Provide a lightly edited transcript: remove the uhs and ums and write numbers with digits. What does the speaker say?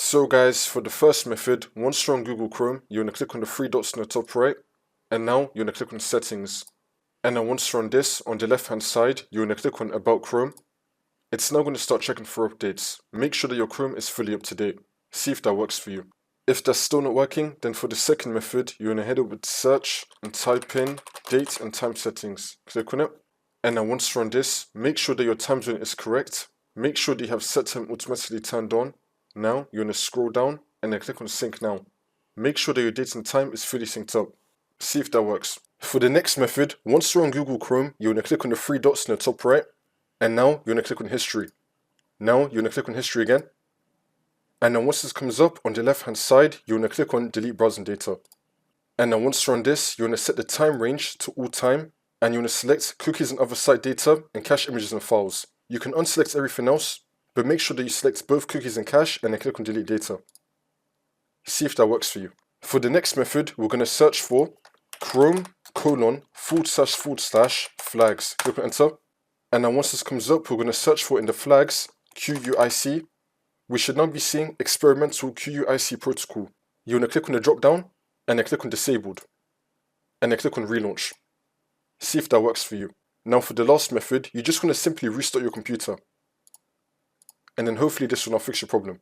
So guys, for the first method, once you're on Google Chrome, you're going to click on the three dots in the top right, and now you're going to click on Settings. And then once you're on this, on the left hand side, you're going to click on About Chrome. It's now going to start checking for updates. Make sure that your Chrome is fully up to date. See if that works for you. If that's still not working, then for the second method, you're going to head over to Search and type in Date and Time Settings. Click on it. And then once you're on this, make sure that your time zone is correct. Make sure that you have Set Time automatically turned on. Now, you're going to scroll down and then click on Sync Now. Make sure that your date and time is fully synced up. See if that works. For the next method, once you're on Google Chrome, you're going to click on the three dots in the top right, and now you're going to click on History. Now, you're going to click on History again, and then once this comes up on the left hand side, you're going to click on Delete Browsing Data. And then once you're on this, you're going to set the time range to all time, and you're going to select Cookies and Other Site Data and Cache Images and Files. You can unselect everything else, but make sure that you select both cookies and cache and then click on Delete Data. See if that works for you. For the next method, we're going to search for Chrome://flags. Click on Enter. And then once this comes up, we're going to search for in the flags QUIC. We should now be seeing Experimental QUIC Protocol. You're going to click on the drop down and then click on Disabled. And then click on Relaunch. See if that works for you. Now for the last method, you're just going to simply restart your computer. And then hopefully this will now fix your problem.